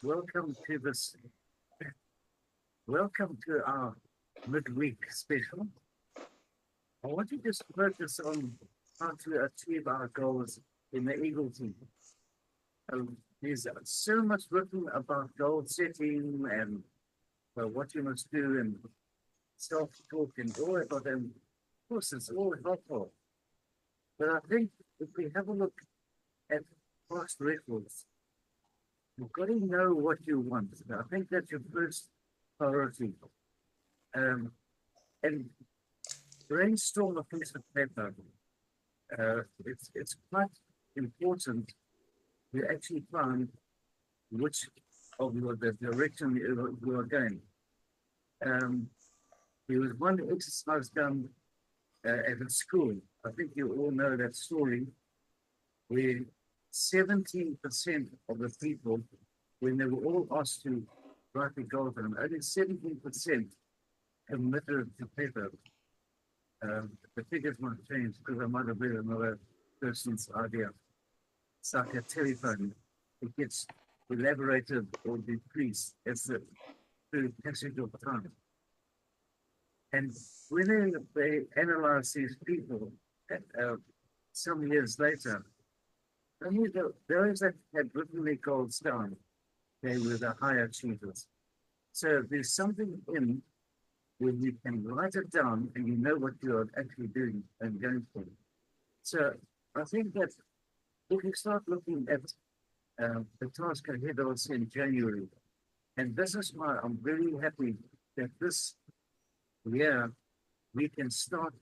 Welcome to this. Welcome to our midweek special. I want to just focus on how to achieve our goals in the Eagle team. There's so much written about goal setting and what you must do and self-talk and all that. But of course, it's all helpful. But I think if we have a look at past records, you've got to know what you want. I think that's your first priority. Um, and brainstorm a piece of paper. It's quite important to actually find which of the direction you are going. Um, there was one exercise done at a school. I think you all know that story where 17% of the people, when they were all asked to write a goal for them, only 17% committed to paper. The figures might change because I might have read another person's idea. It's like a telephone. It gets elaborated or decreased as the through passage of time. And when they analyze these people some years later, only those that had written their goals down, they were the high achievers. So there's something in when you can write it down and you know what you're actually doing and going for. So I think that if you start looking at the task ahead of us in January, and this is why I'm very happy that this year we can start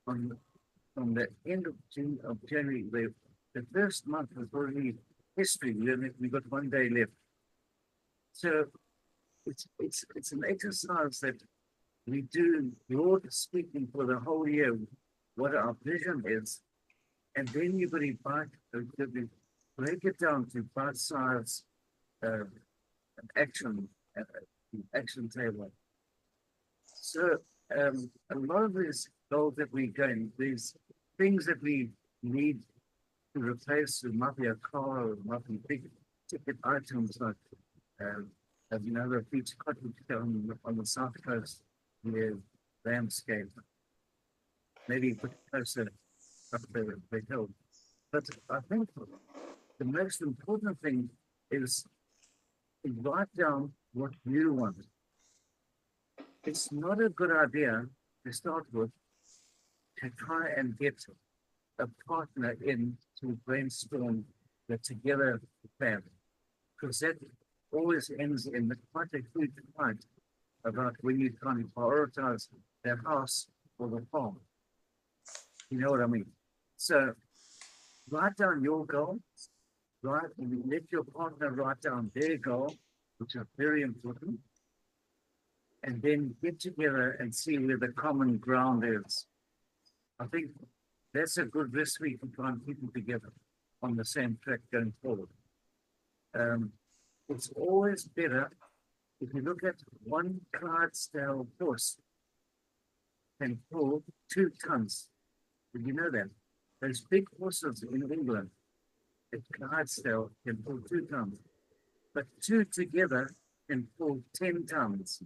on from the end of June of January. The first month is already history. We've got 1 day left. So it's an exercise that we do, broad speaking, for the whole year, what our vision is, and then you've got to break it down to bite-sized uh, action, uh, action table. So a lot of these goals that we're going, these things that we need to replace, it might be a car, or it might be big ticket items like, as you know, the beach cottage on the south coast near Ramsgate, maybe a bit closer up the hill. But I think the most important thing is to write down what you want. It's not a good idea to start with to try and get a partner in to brainstorm the together plan, because that always ends in quite a huge fight about when you kind of prioritize the house or the farm. You know what I mean? So write down your goal, right? And let your partner write down their goal, which are very important, and then get together and see where the common ground is. I think that's a good recipe for trying people together on the same track going forward. Um, it's always better if you look at one Clydesdale horse can pull 2 tons. Did you know that? Those big horses in England at Clydesdale can pull 2 tons, but two together can pull 10 tons.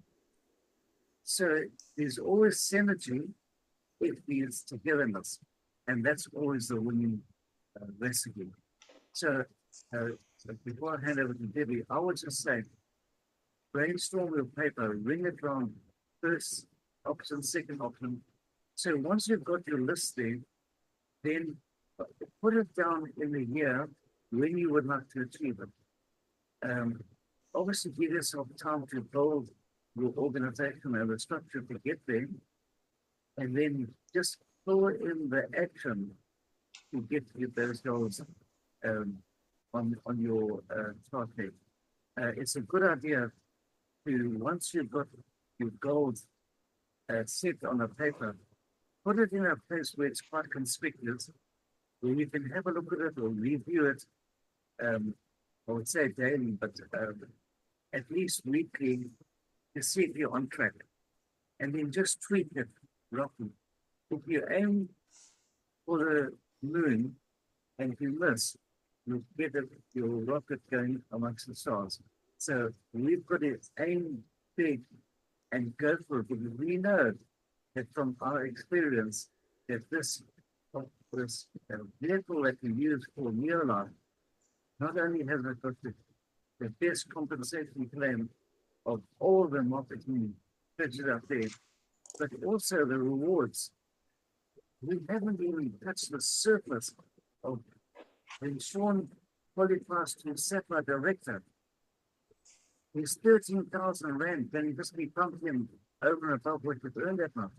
So there's always synergy if there's togetherness, and that's always the winning recipe. So, uh, so before I hand over to Debbie, I would just say brainstorm your paper, ring it round, first option, second option. So once you've got your list there, then put it down in the year when you would like to achieve it. Obviously, give yourself time to build your organization and the structure to get there, and then just fill in the action to get those goals um, on your target. It's a good idea to, once you've got your goals set on a paper, put it in a place where it's quite conspicuous, where you can have a look at it or review it. I would say daily, but at least weekly to see if you're on track. And then just tweak it roughly. If you aim for the moon and if you miss, you get your rocket going amongst the stars. So we've got to aim big and go for it, because we know that from our experience that this vehicle that we use for Nearline not only has it got the best compensation claim of all the marketing pitches out there, but also the rewards. We haven't even touched the surface of when Sean qualifies to SAPA director. He's 13,000 Rand. Can you just be pumped him over and above what you've earned that month?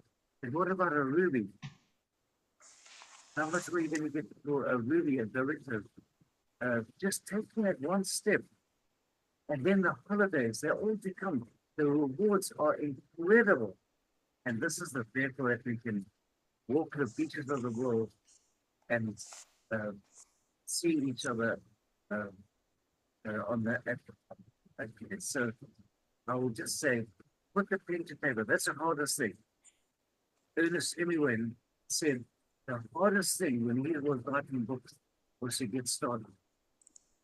And what about a Ruby? How much are you going to get for a Ruby, a director? Just taking it one step. And then the holidays, they're all to come. The rewards are incredible. And this is the vehicle that we can walk the beaches of the world and see each other on the so I will just say, put the pen to paper. That's the hardest thing. Ernest Hemingway said the hardest thing when he was writing books was to get started.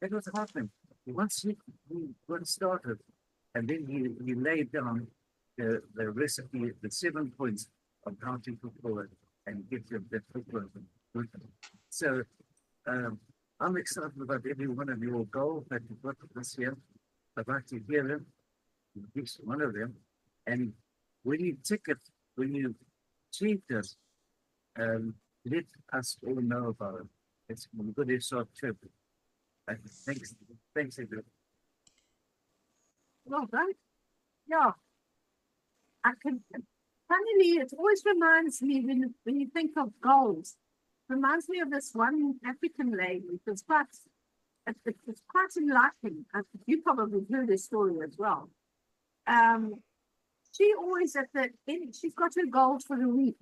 That was happening. Once he got started, and then he laid down the recipe, the 7 points of how to fulfill it and get your that fulfillment. So I'm excited about every one of your goals that you've got this year. I'd like to hear them, at least one of them. And when you tick it, when you achieve this, let us all know about it. It's a good short trip. Thanks, everyone. Well done. Yeah. I can, funnily, it always reminds me when you think of goals, reminds me of this one African lady. It's quite enlightening. You probably heard this story as well. She always at the end, she's got her goals for the week.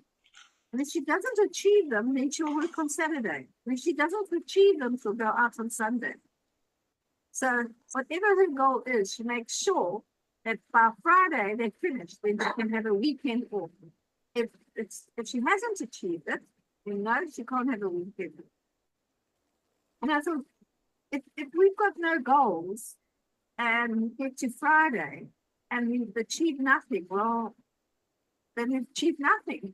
And if she doesn't achieve them, then she'll work on Saturday. If she doesn't achieve them, she'll go out on Sunday. So whatever her goal is, she makes sure that by Friday they're finished, then she can have a weekend off. If she hasn't achieved it, then no, she can't have a weekend. And I thought, if we've got no goals and get to Friday and we've achieved nothing, well, then we've achieved nothing.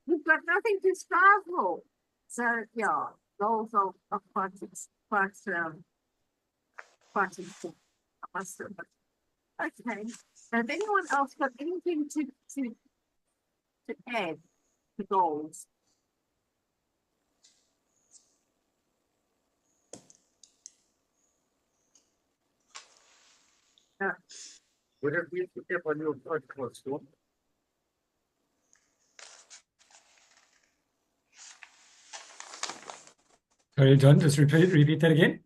We've got nothing to strive for. So yeah, goals are quite important. Okay. So if anyone else got anything to add to goals? Would it be to tip on your podcast, Storm? Sorry, John, just repeat that again.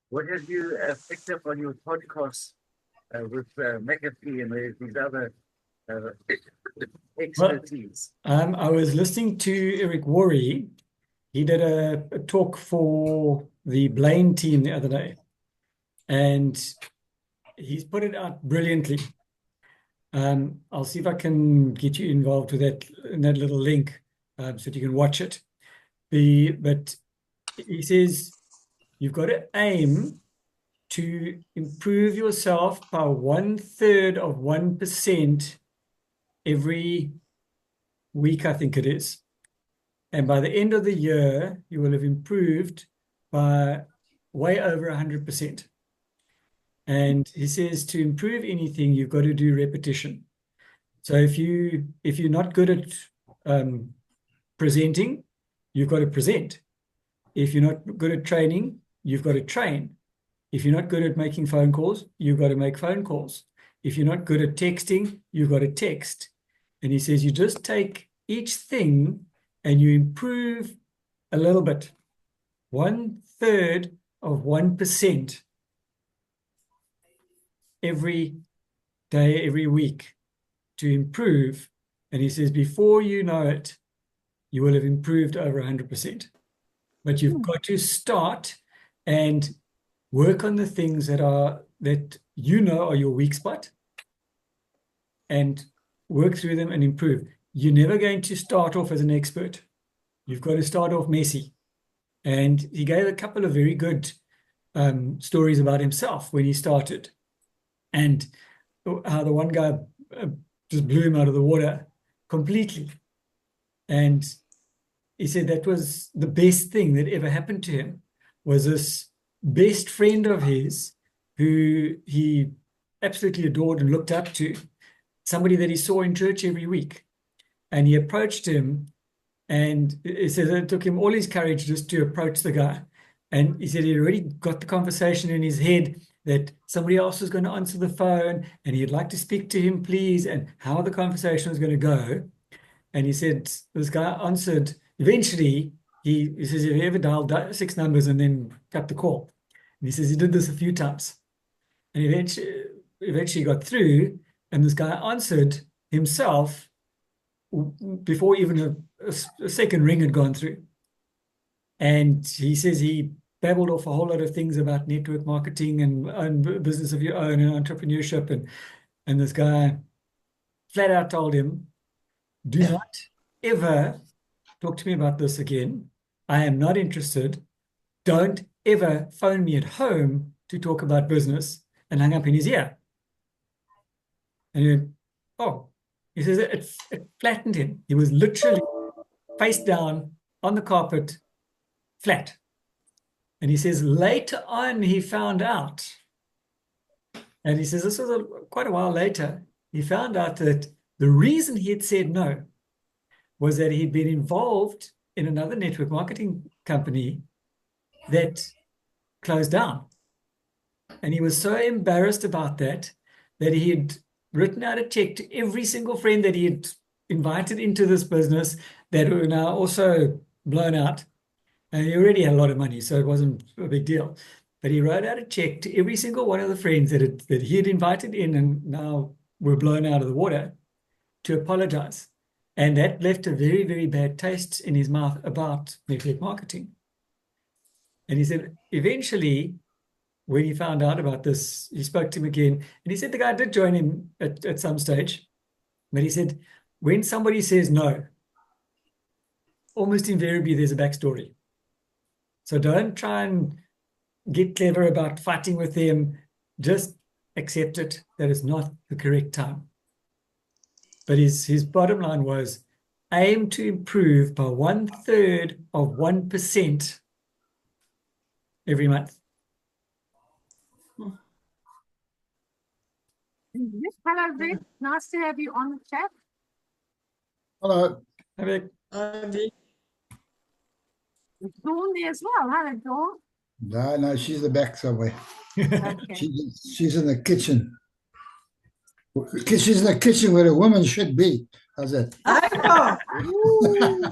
What have you picked up on your podcast with McAfee and these other expertise? Well, I was listening to Eric Worre. He did a talk for the Blaine team the other day, and he's put it out brilliantly. I'll see if I can get you involved with that in that little link so that you can watch it. But he says you've got to aim to improve yourself by 1/3 of 1% every week, I think it is. And by the end of the year, you will have improved by way over 100%. And he says to improve anything, you've got to do repetition. So if you're not good at presenting, you've got to present. If you're not good at training, you've got to train. If you're not good at making phone calls, you've got to make phone calls. If you're not good at texting, you've got to text. And he says you just take each thing and you improve a little bit. 1/3 of 1% every day, every week to improve. And he says before you know it, you will have improved over 100%. But you've got to start and work on the things that you know are your weak spot and work through them and improve. You're never going to start off as an expert. You've got to start off messy. And he gave a couple of very good stories about himself when he started, and how the one guy just blew him out of the water completely. And he said that was the best thing that ever happened to him, was this best friend of his who he absolutely adored and looked up to, somebody that he saw in church every week. And he approached him, and he said it took him all his courage just to approach the guy. And he said he'd already got the conversation in his head that somebody else was going to answer the phone and he'd like to speak to him, please, and how the conversation was going to go. And he said this guy answered. Eventually, he says, have you ever dialed 6 numbers and then cut the call? And he says he did this a few times. And eventually got through, and this guy answered himself before even a second ring had gone through. And he says he babbled off a whole lot of things about network marketing and business of your own and entrepreneurship. And this guy flat out told him, do not ever talk to me about this again. I am not interested. Don't ever phone me at home to talk about business, and hung up in his ear. And he went, oh, he says it flattened him. He was literally face down on the carpet, flat. And he says later on he found out, and he says this was quite a while later, he found out that the reason he had said no was that he'd been involved in another network marketing company that closed down. And he was so embarrassed about that he had written out a check to every single friend that he had invited into this business that were now also blown out. And he already had a lot of money, so it wasn't a big deal. But he wrote out a check to every single one of the friends that he had invited in and now were blown out of the water to apologize. And that left a very, very bad taste in his mouth about network marketing. And he said, eventually, when he found out about this, he spoke to him again. And he said the guy did join him at some stage. But he said, when somebody says no, almost invariably there's a backstory. So don't try and get clever about fighting with them. Just accept it, that it's not the correct time. But his bottom line was, aim to improve by 1/3 of 1% every month. Yes, hello, Vic. Nice to have you on the chat. Hello. Hi, Vic. Dawn there as well. Hello, Dawn. No, she's the back somewhere. Okay. She's in the kitchen. She's in the kitchen where a woman should be. How's that? I'm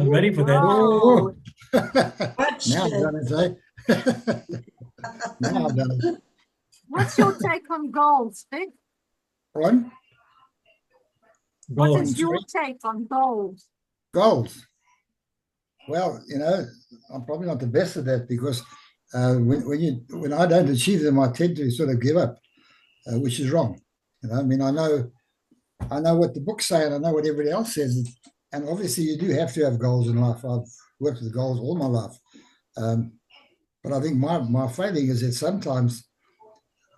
ready for that. Oh. Now I've done it, eh? Now I've done it. What's your take on goals, Vic? On What Goals. is your take on goals? goals. Well, I'm probably not the best at that because when I don't achieve them, I tend to sort of give up, which is wrong. I mean, I know what the books say and I know what everybody else says. And obviously you do have to have goals in life. I've worked with goals all my life. But I think my failing is that sometimes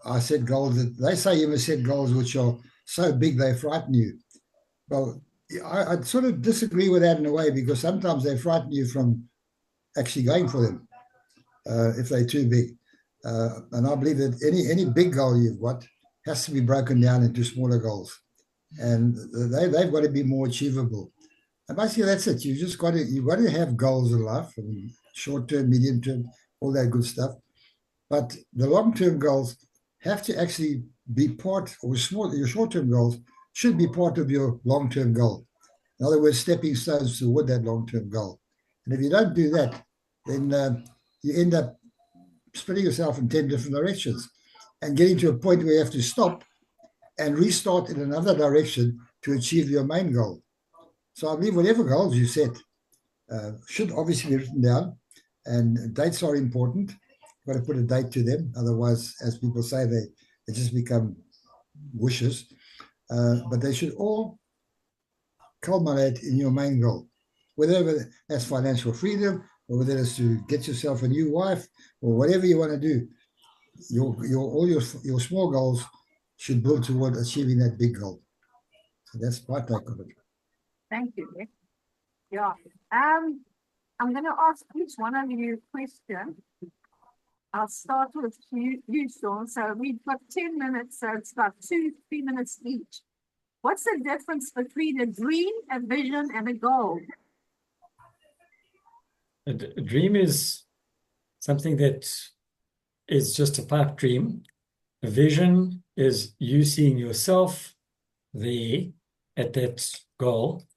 I set goals that they say you must set goals which are so big they frighten you. Well, I sort of disagree with that in a way because sometimes they frighten you from actually going for them if they're too big. And I believe that any big goal you've got has to be broken down into smaller goals, and they've got to be more achievable. And basically, that's it. You've got to have goals in life, short term, medium term, all that good stuff. But the long term goals have to actually be part, or your short term goals should be part of your long term goal. In other words, stepping stones toward that long term goal. And if you don't do that, then you end up splitting yourself in 10 different directions and getting to a point where you have to stop and restart in another direction to achieve your main goal. So I believe whatever goals you set should obviously be written down, and dates are important. You've got to put a date to them. Otherwise, as people say, they just become wishes. But they should all culminate in your main goal, whether that's financial freedom or whether it's to get yourself a new wife or whatever you want to do. your small goals should build toward achieving that big goal. So that's my take on it. Thank you, Nick. Yeah. I'm going to ask each one of you a question. I'll start with you, Sean. So we've got 10 minutes, so it's about 2-3 minutes each. What's the difference between a dream, a vision, and a goal? A dream is something that is just a pipe dream. A vision is you seeing yourself there at that goal.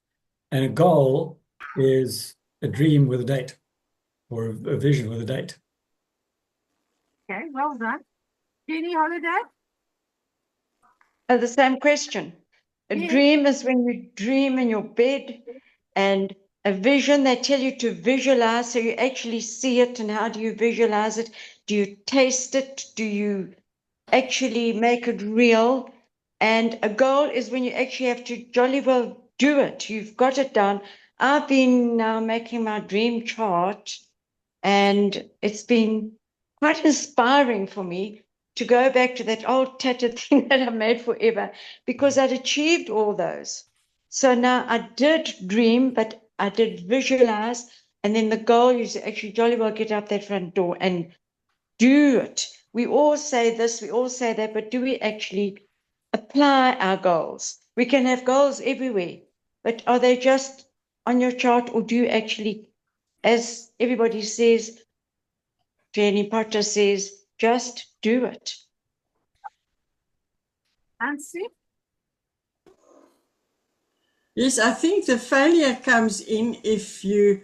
And a goal is a dream with a date, or a vision with a date. Okay, well done. Jenny Holiday? The same question. A Yes. dream is when you dream in your bed, and a vision, they tell you to visualize, so you actually see it. And how do you visualize it? Do you taste it? Do you actually make it real? And a goal is when you actually have to jolly well do it. You've got it down. I've been now making my dream chart, and it's been quite inspiring for me to go back to that old tattered thing that I made forever, because I'd achieved all those. So now I did dream, but I did visualize. And then the goal is to actually jolly well get out that front door and do it. We all say this, we all say that, but do we actually apply our goals? We can have goals everywhere, but are they just on your chart, or do you actually, as everybody says, Jenny Potter says, just do it? Nancy? Yes, I think the failure comes in if you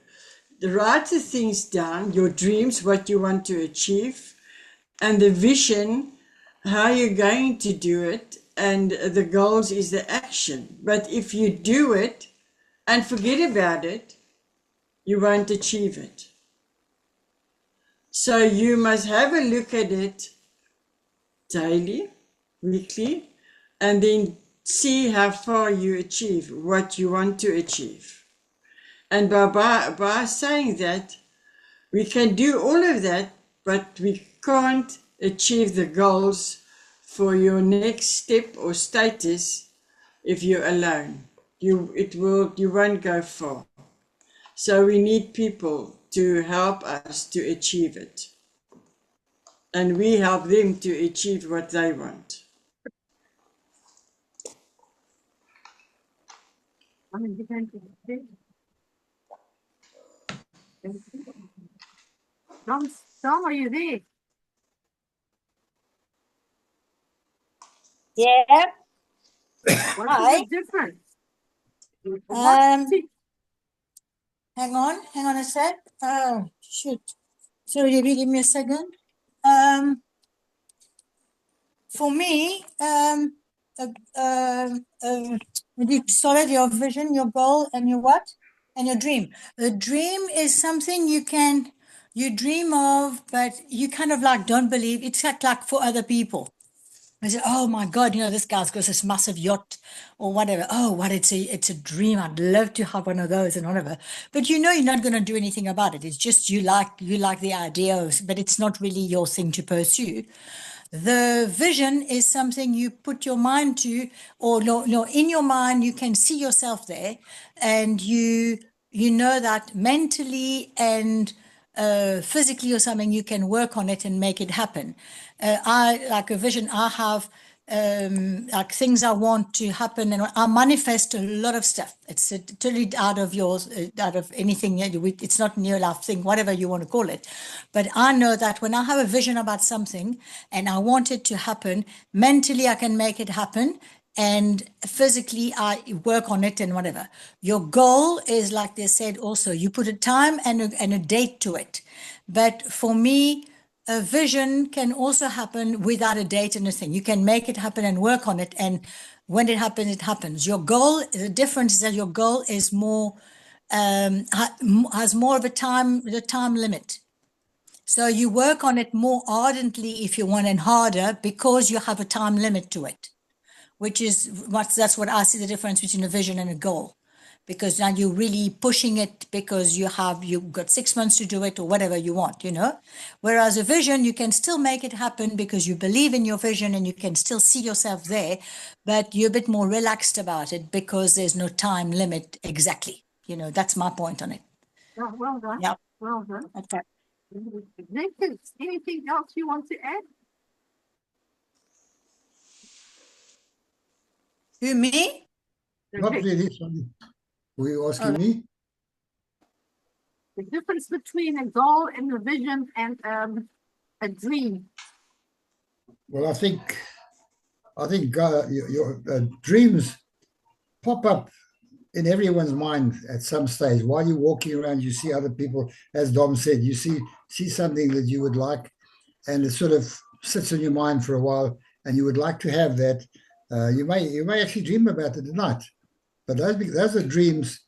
write the things down, your dreams, what you want to achieve, and the vision, how you're going to do it, and the goals is the action. But if you do it and forget about it, you won't achieve it. So you must have a look at it daily, weekly, and then see how far you achieve what you want to achieve. And by saying that, we can do all of that, but we can't achieve the goals for your next step or status if you're alone. You won't go far. So we need people to help us to achieve it. And we help them to achieve what they want. Dom, are you there? Yeah. What Hi. is the difference? Hang on a sec. Oh, shoot. Sorry, Debbie, give me a second. For me, when you started your vision, your goal, and your what? And your dream. The dream is something you dream of, but you kind of like don't believe. It's like for other people. I said, oh my God, this guy's got this massive yacht or whatever. Oh, what it's a dream. I'd love to have one of those and whatever. But you're not going to do anything about it. It's just you like the idea of, but it's not really your thing to pursue. The vision is something you put your mind to, or in your mind you can see yourself there, and you know that mentally and physically or something you can work on it and make it happen. I like a vision. I have like things I want to happen, and I manifest a lot of stuff. It's totally out of yours, out of anything. It's not near life thing, whatever you want to call it. But I know that when I have a vision about something and I want it to happen, mentally I can make it happen, and physically I work on it and whatever. Your goal is, like they said, also you put a time and a date to it. But for me, a vision can also happen without a date and a thing. You can make it happen and work on it, and when it happens, it happens. Your goal, the difference is that your goal is more has more of the time limit. So you work on it more ardently if you want, and harder, because you have a time limit to it, which is that's what I see the difference between a vision and a goal. because now you're really pushing it because you've got 6 months to do it or whatever you want, you know. Whereas a vision, you can still make it happen because you believe in your vision and you can still see yourself there, but you're a bit more relaxed about it because there's no time limit exactly. You know, that's my point on it. Oh, well done. Yeah. Well done. Okay. Nathan, anything else you want to add? Who, me? Not Okay. really. Sorry. Were you asking me? The difference between a goal and a vision and a dream. Well, I think your dreams pop up in everyone's mind at some stage. While you're walking around, you see other people, as Dom said, you see something that you would like, and it sort of sits in your mind for a while, and you would like to have that. You may actually dream about it at night, but those are dreams,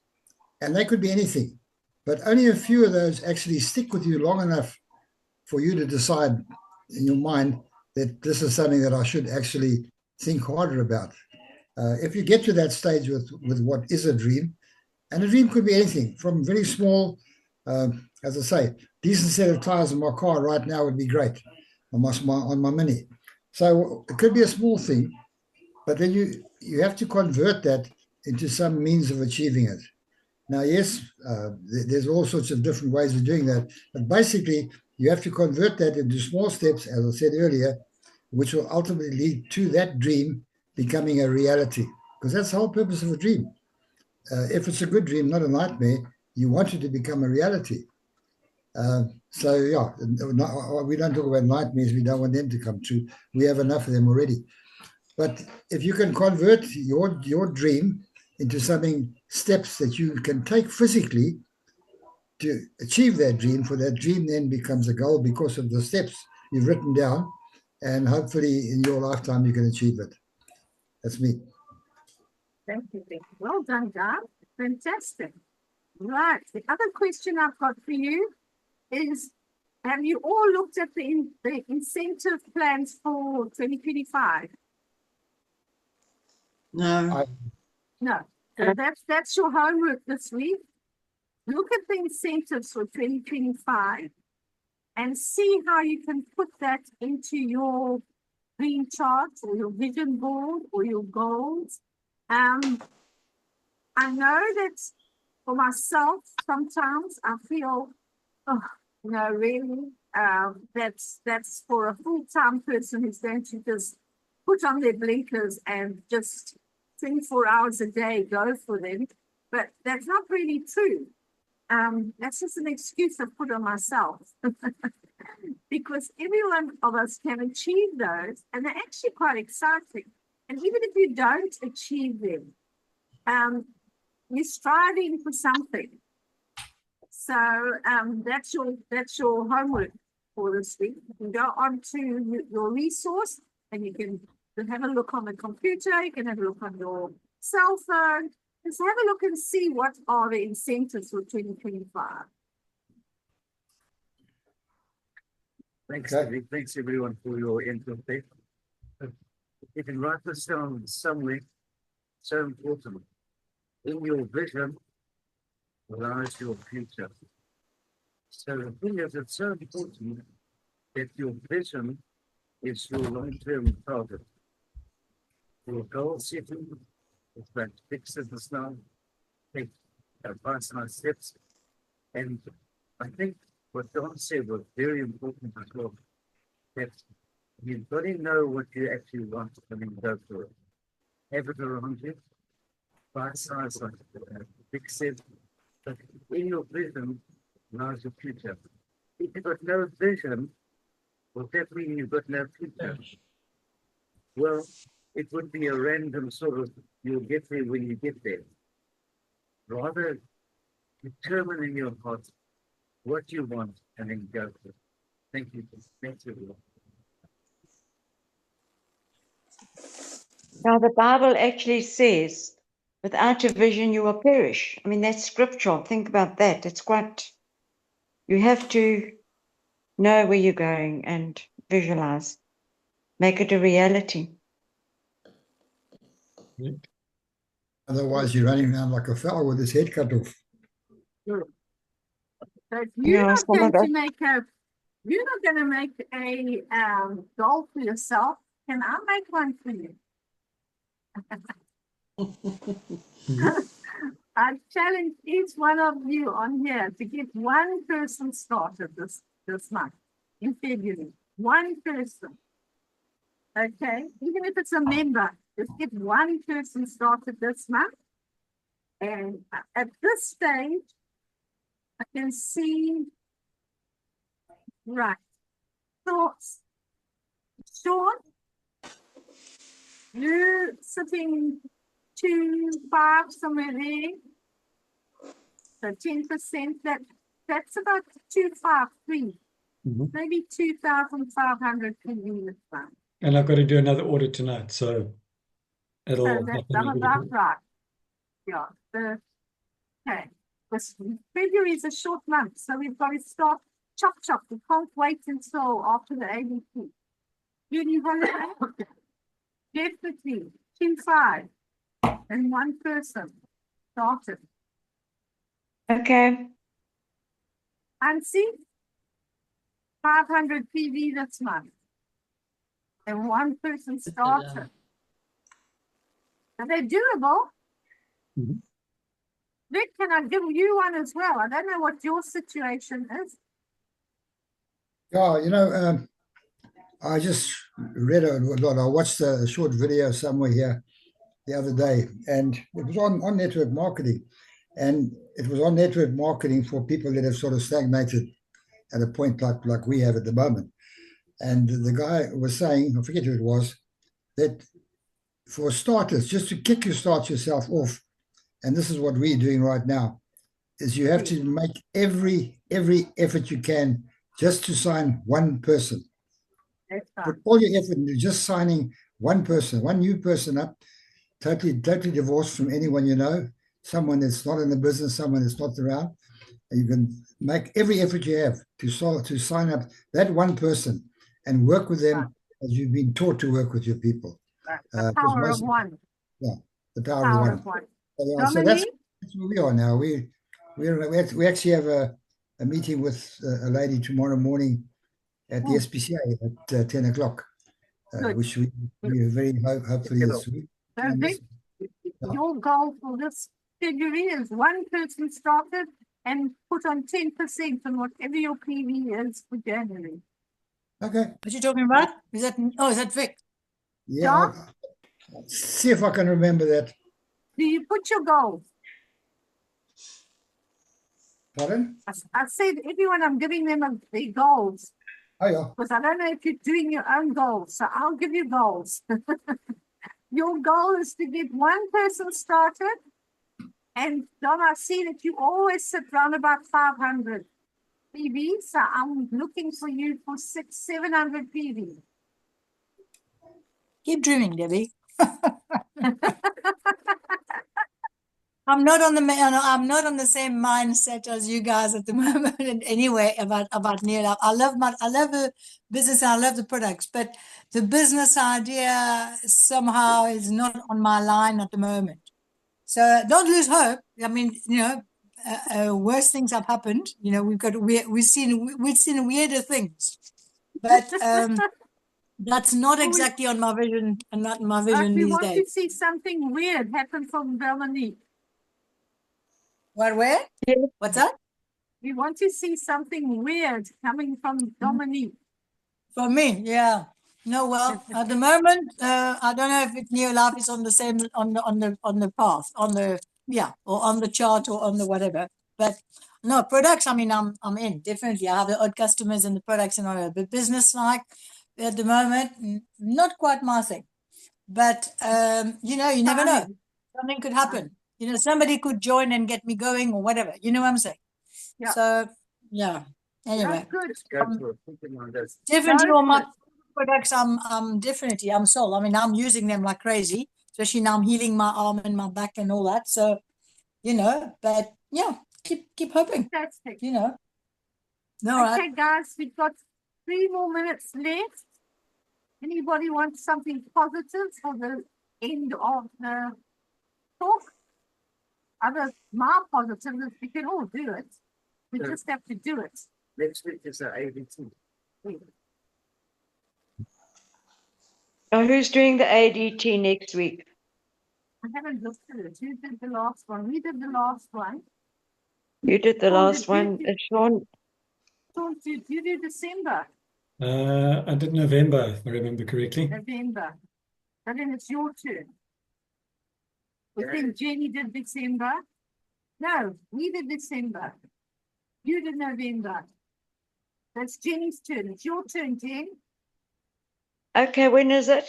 and they could be anything. But only a few of those actually stick with you long enough for you to decide in your mind that this is something that I should actually think harder about. If you get to that stage with what is a dream, and a dream could be anything from very small, as I say, decent set of tires in my car right now would be great on my Mini. So it could be a small thing, but then you have to convert that into some means of achieving it. Now, yes, there's all sorts of different ways of doing that, but basically you have to convert that into small steps, as I said earlier, which will ultimately lead to that dream becoming a reality, because that's the whole purpose of a dream. If it's a good dream, not a nightmare, you want it to become a reality. So yeah, we don't talk about nightmares. We don't want them to come true. We have enough of them already. But if you can convert your dream into something, steps that you can take physically to achieve that dream, for that dream then becomes a goal because of the steps you've written down, and hopefully in your lifetime you can achieve it. That's me. Thank you. Well done, Don. Fantastic. Right. The other question I've got for you is, have you all looked at the incentive plans for 2025? No. No. So that's your homework this week. Look at the incentives for 2025 and see how you can put that into your dream chart or your vision board or your goals. I know that for myself, sometimes I feel, really, that's for a full-time person who's going to just put on their blinkers and just 24 hours a day go for them. But that's not really true. That's just an excuse I put on myself. Because every one of us can achieve those, and they're actually quite exciting. And even if you don't achieve them, you're striving for something. So that's your homework for this week. You can go on to your resource and you can have a look on the computer, you can have a look on your cell phone, just have a look and see what are the incentives for 2025. Thanks, Stevie. Thanks everyone for your input there. You can write this down somewhere. So important. In your vision lies your future. So the thing is, it's so important that your vision is your long-term target. Your goal setting is that fix it now, take bite-sized steps. And I think what Don said was very important as well, that you've got to know what you actually want and then go for it. Have it around you, bite-sized, like Vic said, but in your vision lies your future. If you've got no vision, well, that means you've got no future. Well, it would be a random sort of, you'll get there when you get there. Rather, determine in your heart what you want and then go for it. Thank you. Thanks, everyone. Now, the Bible actually says, without a vision, you will perish. I mean, that's scriptural. Think about that. It's quite, you have to know where you're going and visualize, make it a reality. Otherwise, you're running around like a fellow with his head cut off. So if you're Yeah, not some going of to make a, you're not going to make a goal for yourself, can I make one for you? I challenge each one of you on here to get one person started this month in February. One person. Okay, even if it's a member, just get one person started this month. And at this stage, I can see, right, thoughts. Sean, you're sitting 2.5 somewhere there. So 10%, that's about 253, Mhm. maybe 2,500 PV this month. And I've got to do another audit tonight, so So it'll that's happen a little about bit. right. Yeah. Okay. This February is a short month, so we've got to start chop. We can't wait until after the ABP. Uni holiday, definitely 2.5 and one person started. Okay. And see, 500 PV this month. And one person started. Are they doable? Mhm. Rick, can I give you one as well? I don't know what your situation is. Yeah, I just read a lot. I watched a short video somewhere here the other day, and it was on network marketing. And it was on network marketing for people that have sort of stagnated at a point like we have at the moment. And the guy was saying, I forget who it was, that for starters, just to kick yourself off, and this is what we're doing right now, is you have to make every effort you can just to sign one person. That's Put fine. all your effort into just signing one person, one new person up, totally divorced from anyone you know, someone that's not in the business, someone that's not around. And you can make every effort you have to sign up that one person and work with them as you've been taught to work with your people. The 'Cause power of one. Yeah, the The power power of of one. one. So that's Dominique? where we are now. We actually have a meeting with a lady tomorrow morning at the Oh. SPCA at 10 o'clock, Good. which we are very hopefully this week. So And Vic, your goal for this February is one person started and put on 10% on whatever your PV is for January. Okay, What you talking about? Is that Vic? yeah, I'll see if I can remember that. Do you put your goals? Pardon? I said everyone, I'm giving them their goals Oh, yeah. because I don't know if you're doing your own goals. So I'll give you goals. Your goal is to get one person started. And Don, I see that you always sit around about 500 PV. So I'm looking for you for 700 PV. Keep dreaming, Debbie. I'm not on the same mindset as you guys at the moment. And anyway, about Neil, I love the business and I love the products, but the business idea somehow is not on my line at the moment. So don't lose hope. I mean, worse things have happened. We've seen weirder things, but that's not exactly on my vision and not my vision We these want days. to see something weird happen from Dominique. Where? Yeah. What's that? We want to see something weird coming from Dominique. For me, yeah. No, well, at the moment, I don't know if Neo Life is on the same on the path, or on the chart or on the whatever. But no, products, I mean, I'm in, definitely. I have the odd customers and the products and all that. But business like at the moment, not quite my thing. But you never know. Something could happen. Somebody could join and get me going or whatever. You know what I'm saying? Yeah. So yeah. Anyway. Good. Definitely all my products I'm definitely sold. I mean, I'm using them like crazy, especially now I'm healing my arm and my back and all that. So, but yeah, keep hoping. Fantastic. All right. Okay, guys, we've got 3 more minutes left. Anybody want something positive for the end of the talk? other mild positives, we can all do it. We Yeah. just have to do it. Next week is the ADT. Now, who's doing the ADT next week? I haven't looked at it. Who did the last one? We did the last one. You did the Oh, last did you one. do- Sean, Sean, did you do December? I did November, if I remember correctly. November. And then it's your turn. I Yeah. think Jenny did December. No, we did December. You did November. That's Jenny's turn. It's your turn, Jen. okay, when is it?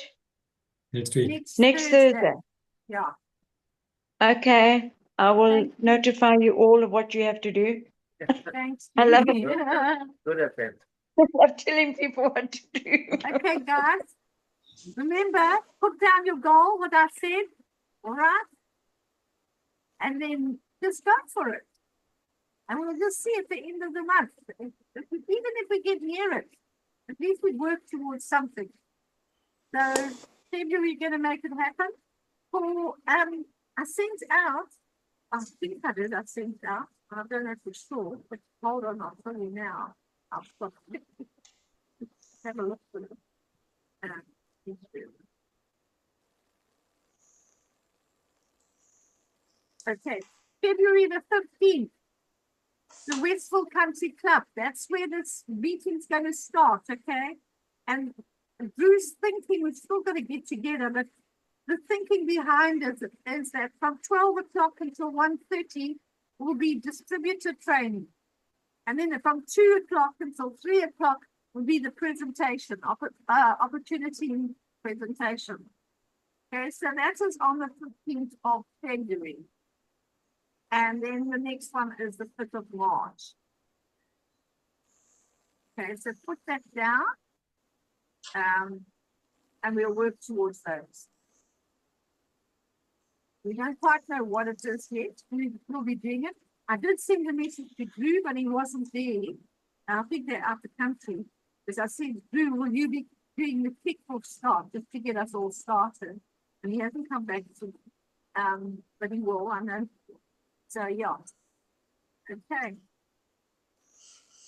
Next week. Next Thursday. Yeah. Okay, I will Thank you. notify you all of what you have to do. Thanks. I love Jenny. Good at that. I'm telling people what to do. Okay, guys. Remember, put down your goal, what I said. All right. And then just go for it. And we'll just see at the end of the month. Even if we get near it, at least we work towards something. So, February, you're going to make it happen. For I sent out. I think I did. I sent out. I don't know for sure, but hold on, I'll tell you now. I'll stop. Have a look for it. Okay, February the 15th, the Westville Country Club. That's where this meeting's going to start, okay? And Drew's thinking we're still going to get together, but the thinking behind it is that from 12 o'clock until 1:30 will be distributor training. And then from 2 o'clock until 3 o'clock will be the presentation, opportunity presentation. Okay, so that is on the 15th of February. And then the next one is the 5th of March. Okay, so put that down. And we'll work towards those. We don't quite know what it is yet. We'll be doing it. I did send a message to Drew, but he wasn't there. I think they're out the country. Because I said, Drew, will you be doing the kick-off start just to get us all started? And he hasn't come back to, but he will, I know. So yeah. Okay.